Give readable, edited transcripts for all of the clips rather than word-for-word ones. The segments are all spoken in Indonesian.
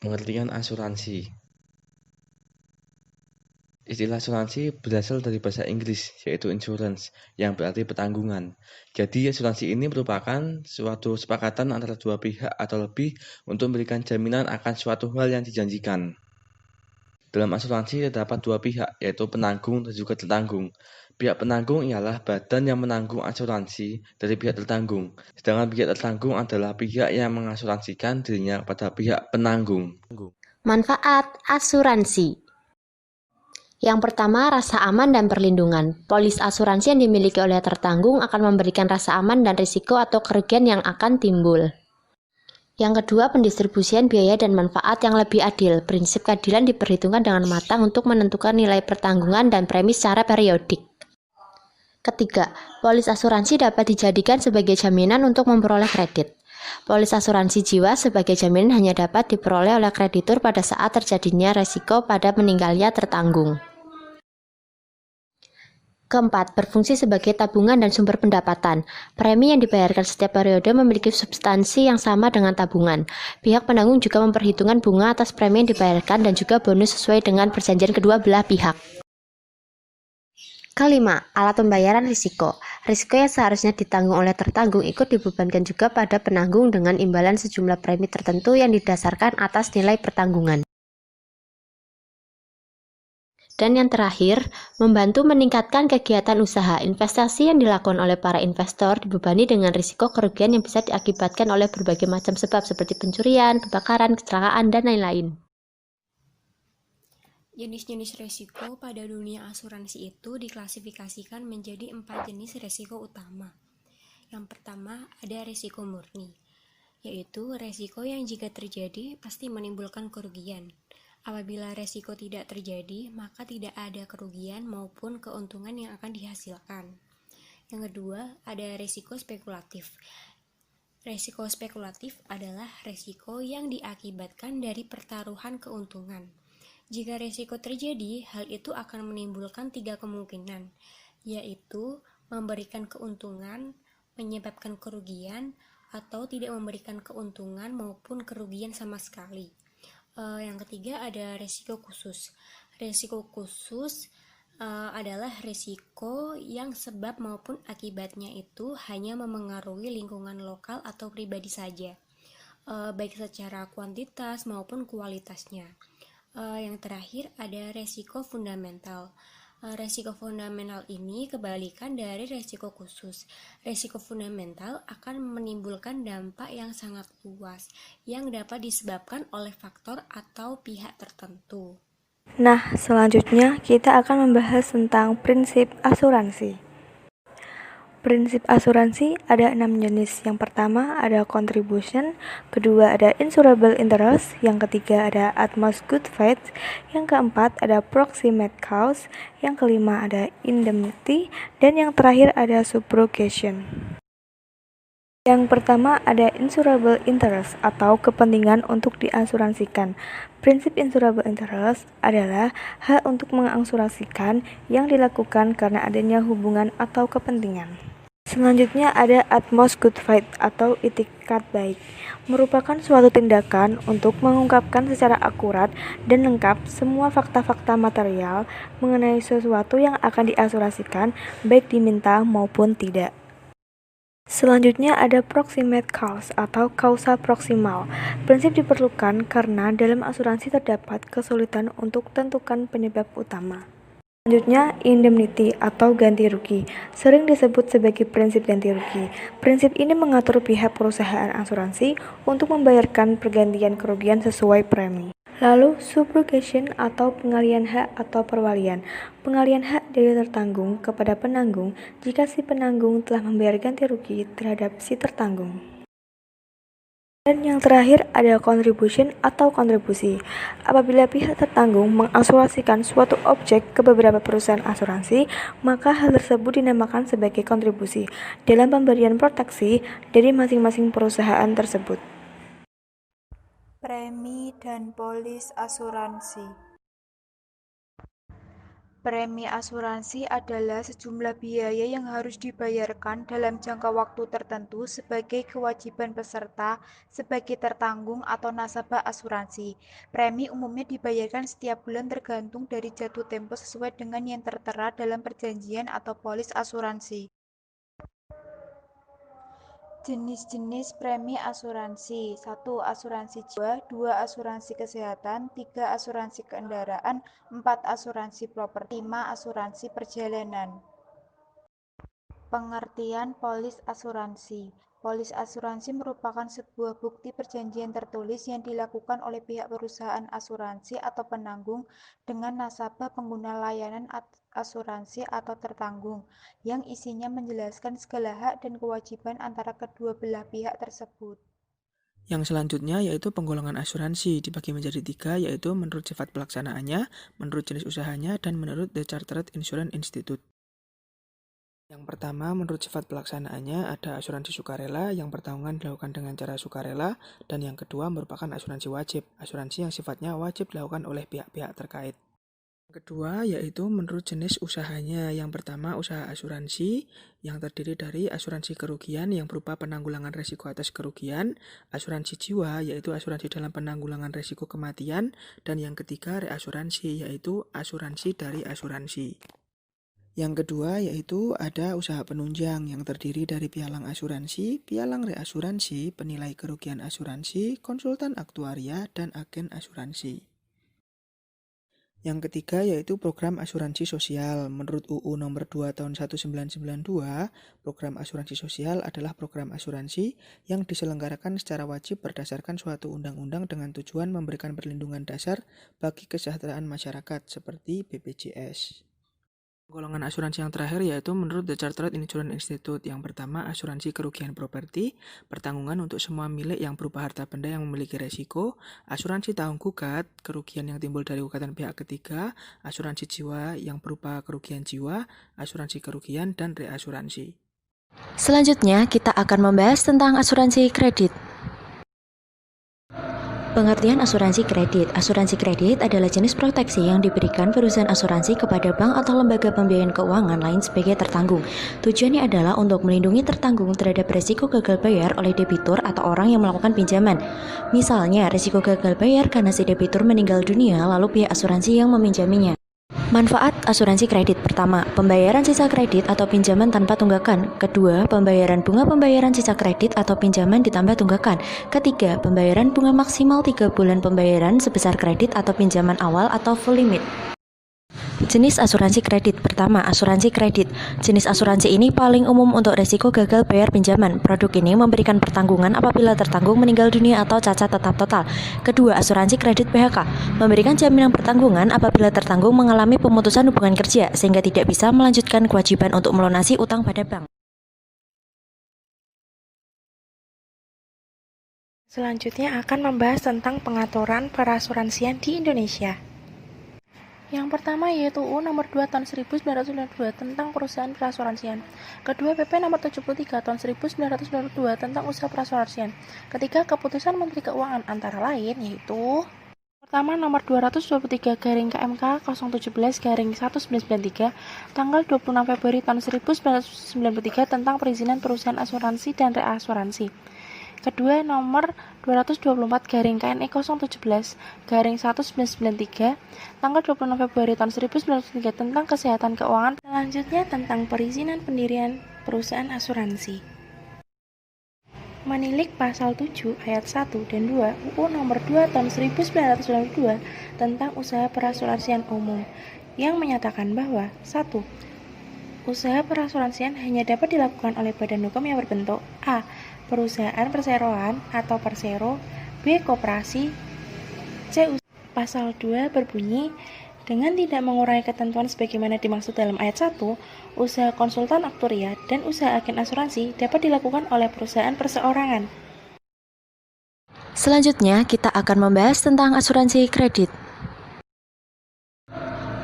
Pengertian asuransi. Istilah asuransi berasal dari bahasa Inggris, yaitu insurance, yang berarti pertanggungan. Jadi, asuransi ini merupakan suatu kesepakatan antara dua pihak atau lebih untuk memberikan jaminan akan suatu hal yang dijanjikan. Dalam asuransi terdapat dua pihak, yaitu penanggung dan juga tertanggung. Pihak penanggung ialah badan yang menanggung asuransi dari pihak tertanggung, sedangkan pihak tertanggung adalah pihak yang mengasuransikan dirinya kepada pihak penanggung. Manfaat asuransi. Yang pertama, rasa aman dan perlindungan. Polis asuransi yang dimiliki oleh tertanggung akan memberikan rasa aman dan risiko atau kerugian yang akan timbul. Yang kedua, pendistribusian biaya dan manfaat yang lebih adil. Prinsip keadilan diperhitungkan dengan matang untuk menentukan nilai pertanggungan dan premi secara periodik. Ketiga, polis asuransi dapat dijadikan sebagai jaminan untuk memperoleh kredit. Polis asuransi jiwa sebagai jaminan hanya dapat diperoleh oleh kreditur pada saat terjadinya resiko pada meninggalnya tertanggung. Keempat, berfungsi sebagai tabungan dan sumber pendapatan. Premi yang dibayarkan setiap periode memiliki substansi yang sama dengan tabungan. Pihak penanggung juga memperhitungkan bunga atas premi yang dibayarkan dan juga bonus sesuai dengan perjanjian kedua belah pihak. Kelima, alat pembayaran risiko. Risiko yang seharusnya ditanggung oleh tertanggung ikut dibebankan juga pada penanggung dengan imbalan sejumlah premi tertentu yang didasarkan atas nilai pertanggungan. Dan yang terakhir, membantu meningkatkan kegiatan usaha. Investasi yang dilakukan oleh para investor dibebani dengan risiko kerugian yang bisa diakibatkan oleh berbagai macam sebab seperti pencurian, kebakaran, kecelakaan, dan lain-lain. Jenis-jenis resiko pada dunia asuransi itu diklasifikasikan menjadi 4 jenis resiko utama. Yang pertama ada resiko murni, yaitu resiko yang jika terjadi pasti menimbulkan kerugian. Apabila resiko tidak terjadi, maka tidak ada kerugian maupun keuntungan yang akan dihasilkan. Yang kedua ada resiko spekulatif. Resiko spekulatif adalah resiko yang diakibatkan dari pertaruhan keuntungan. Jika risiko terjadi, hal itu akan menimbulkan 3 kemungkinan, yaitu memberikan keuntungan, menyebabkan kerugian, atau tidak memberikan keuntungan maupun kerugian sama sekali. Yang ketiga ada risiko khusus. Risiko khusus adalah risiko yang sebab maupun akibatnya itu hanya memengaruhi lingkungan lokal atau pribadi saja, baik secara kuantitas maupun kualitasnya. Yang terakhir ada resiko fundamental. Resiko fundamental ini kebalikan dari resiko khusus. Resiko fundamental akan menimbulkan dampak yang sangat luas yang dapat disebabkan oleh faktor atau pihak tertentu. Nah, selanjutnya kita akan membahas tentang prinsip asuransi. Prinsip asuransi ada 6 jenis. Yang pertama ada contribution, kedua ada insurable interest, yang ketiga ada utmost good faith, yang keempat ada proximate cause, yang kelima ada indemnity, dan yang terakhir ada subrogation. Yang pertama ada insurable interest atau kepentingan untuk diasuransikan. Prinsip insurable interest adalah hak untuk mengasuransikan yang dilakukan karena adanya hubungan atau kepentingan. Selanjutnya ada utmost good faith atau itikat baik, merupakan suatu tindakan untuk mengungkapkan secara akurat dan lengkap semua fakta-fakta material mengenai sesuatu yang akan diasuransikan, baik diminta maupun tidak. Selanjutnya ada proximate cause atau kausa proksimal. Prinsip diperlukan karena dalam asuransi terdapat kesulitan untuk tentukan penyebab utama. Selanjutnya, indemnity atau ganti rugi, sering disebut sebagai prinsip ganti rugi. Prinsip ini mengatur pihak perusahaan asuransi untuk membayarkan pergantian kerugian sesuai premi. Lalu, subrogation atau pengalian hak atau perwalian. Pengalian hak dari tertanggung kepada penanggung jika si penanggung telah membayar ganti rugi terhadap si tertanggung. Dan yang terakhir ada contribution atau kontribusi. Apabila pihak tertanggung mengasuransikan suatu objek ke beberapa perusahaan asuransi, maka hal tersebut dinamakan sebagai kontribusi dalam pemberian proteksi dari masing-masing perusahaan tersebut. Premi dan polis asuransi. Premi asuransi adalah sejumlah biaya yang harus dibayarkan dalam jangka waktu tertentu sebagai kewajiban peserta sebagai tertanggung atau nasabah asuransi. Premi umumnya dibayarkan setiap bulan tergantung dari jatuh tempo sesuai dengan yang tertera dalam perjanjian atau polis asuransi. Jenis-jenis premi asuransi: 1. Asuransi jiwa, 2. Asuransi kesehatan, 3. Asuransi kendaraan, 4. Asuransi properti, 5. Asuransi perjalanan. Pengertian polis asuransi. Polis asuransi merupakan sebuah bukti perjanjian tertulis yang dilakukan oleh pihak perusahaan asuransi atau penanggung dengan nasabah pengguna layanan asuransi atau tertanggung, yang isinya menjelaskan segala hak dan kewajiban antara kedua belah pihak tersebut. Yang selanjutnya yaitu penggolongan asuransi dibagi menjadi 3, yaitu menurut sifat pelaksanaannya, menurut jenis usahanya, dan menurut The Chartered Insurance Institute. Yang pertama, menurut sifat pelaksanaannya ada asuransi sukarela yang pertanggungan dilakukan dengan cara sukarela, dan yang kedua merupakan asuransi wajib, asuransi yang sifatnya wajib dilakukan oleh pihak-pihak terkait. Yang kedua yaitu menurut jenis usahanya. Yang pertama, usaha asuransi yang terdiri dari asuransi kerugian yang berupa penanggulangan risiko atas kerugian, asuransi jiwa yaitu asuransi dalam penanggulangan risiko kematian, dan yang ketiga reasuransi yaitu asuransi dari asuransi. Yang kedua yaitu ada usaha penunjang yang terdiri dari pialang asuransi, pialang reasuransi, penilai kerugian asuransi, konsultan aktuaria, dan agen asuransi. Yang ketiga yaitu program asuransi sosial. Menurut UU nomor 2 tahun 1992, program asuransi sosial adalah program asuransi yang diselenggarakan secara wajib berdasarkan suatu undang-undang dengan tujuan memberikan perlindungan dasar bagi kesejahteraan masyarakat seperti BPJS. Golongan asuransi yang terakhir yaitu menurut The Chartered Insurance Institute. Yang pertama, asuransi kerugian properti, pertanggungan untuk semua milik yang berupa harta benda yang memiliki resiko, asuransi tanggung gugat, kerugian yang timbul dari gugatan pihak ketiga, asuransi jiwa yang berupa kerugian jiwa, asuransi kerugian, dan reasuransi. Selanjutnya, kita akan membahas tentang asuransi kredit. Pengertian asuransi kredit. Asuransi kredit adalah jenis proteksi yang diberikan perusahaan asuransi kepada bank atau lembaga pembiayaan keuangan lain sebagai tertanggung. Tujuannya adalah untuk melindungi tertanggung terhadap risiko gagal bayar oleh debitur atau orang yang melakukan pinjaman. Misalnya, risiko gagal bayar karena si debitur meninggal dunia lalu pihak asuransi yang meminjaminya. Manfaat asuransi kredit: pertama, pembayaran sisa kredit atau pinjaman tanpa tunggakan. Kedua, pembayaran bunga pembayaran sisa kredit atau pinjaman ditambah tunggakan. Ketiga, pembayaran bunga maksimal 3 bulan pembayaran sebesar kredit atau pinjaman awal atau full limit. Jenis asuransi kredit. Pertama, asuransi kredit. Jenis asuransi ini paling umum untuk risiko gagal bayar pinjaman. Produk ini memberikan pertanggungan apabila tertanggung meninggal dunia atau cacat tetap total. Kedua, asuransi kredit PHK. Memberikan jaminan pertanggungan apabila tertanggung mengalami pemutusan hubungan kerja sehingga tidak bisa melanjutkan kewajiban untuk melunasi utang pada bank. Selanjutnya akan membahas tentang pengaturan perasuransian di Indonesia. Yang pertama yaitu UU nomor 2 tahun 1992 tentang perusahaan perasuransian. Kedua, PP nomor 73 tahun 1992 tentang usaha perasuransian. Ketiga, keputusan Menteri Keuangan antara lain yaitu: pertama, nomor 223 garing KMK 017-1993 tanggal 26 Februari tahun 1993 tentang perizinan perusahaan asuransi dan reasuransi. Kedua, nomor 224 garing KNI 017 garing 1993 tanggal 26 Februari tahun 1993 tentang kesehatan keuangan. Selanjutnya tentang perizinan pendirian perusahaan asuransi. Menilik pasal 7 ayat 1 dan 2 UU nomor 2 tahun 1992 tentang usaha perasuransian umum yang menyatakan bahwa 1. Usaha perasuransian hanya dapat dilakukan oleh badan hukum yang berbentuk A. Perusahaan perseroan atau persero, B. Koperasi, C. Pasal 2 berbunyi, dengan tidak mengurangi ketentuan sebagaimana dimaksud dalam ayat 1, usaha konsultan aktuaria dan usaha agen asuransi dapat dilakukan oleh perusahaan perseorangan. Selanjutnya, kita akan membahas tentang asuransi kredit.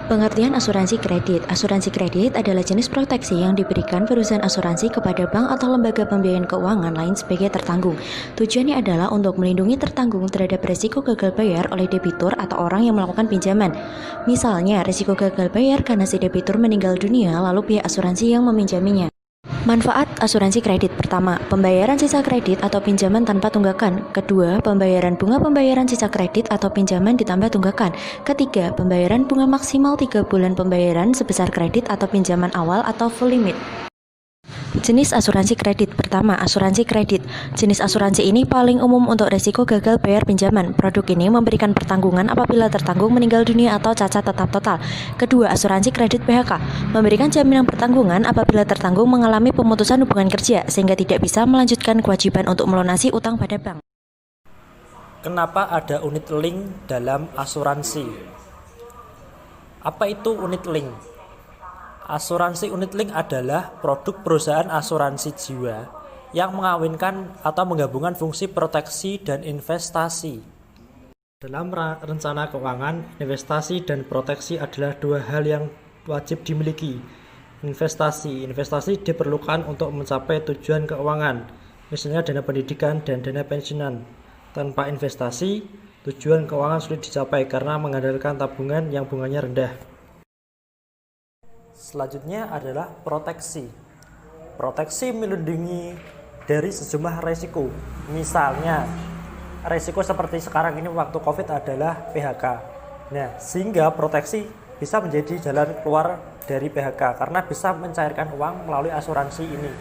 Pengertian asuransi kredit. Asuransi kredit adalah jenis proteksi yang diberikan perusahaan asuransi kepada bank atau lembaga pembiayaan keuangan lain sebagai tertanggung. Tujuannya adalah untuk melindungi tertanggung terhadap risiko gagal bayar oleh debitur atau orang yang melakukan pinjaman. Misalnya, risiko gagal bayar karena si debitur meninggal dunia lalu pihak asuransi yang meminjaminya. Manfaat asuransi kredit. Pertama, pembayaran sisa kredit atau pinjaman tanpa tunggakan. Kedua, pembayaran bunga pembayaran sisa kredit atau pinjaman ditambah tunggakan. Ketiga, pembayaran bunga maksimal 3 bulan pembayaran sebesar kredit atau pinjaman awal atau full limit. Jenis asuransi kredit. Pertama, asuransi kredit. Jenis asuransi ini paling umum untuk risiko gagal bayar pinjaman. Produk ini memberikan pertanggungan apabila tertanggung meninggal dunia atau cacat tetap total. Kedua, asuransi kredit PHK. Memberikan jaminan pertanggungan apabila tertanggung mengalami pemutusan hubungan kerja sehingga tidak bisa melanjutkan kewajiban untuk melunasi utang pada bank. Kenapa ada unit link dalam asuransi? Apa itu unit link? Asuransi unit link adalah produk perusahaan asuransi jiwa yang mengawinkan atau menggabungkan fungsi proteksi dan investasi. Dalam rencana keuangan, investasi dan proteksi adalah dua hal yang wajib dimiliki. Investasi diperlukan untuk mencapai tujuan keuangan, misalnya dana pendidikan dan dana pensiunan. Tanpa investasi, tujuan keuangan sulit dicapai karena mengandalkan tabungan yang bunganya rendah. Selanjutnya adalah proteksi. Proteksi melindungi dari sejumlah resiko. Misalnya, resiko seperti sekarang ini waktu COVID adalah PHK. Nah, sehingga proteksi bisa menjadi jalan keluar dari PHK karena bisa mencairkan uang melalui asuransi ini.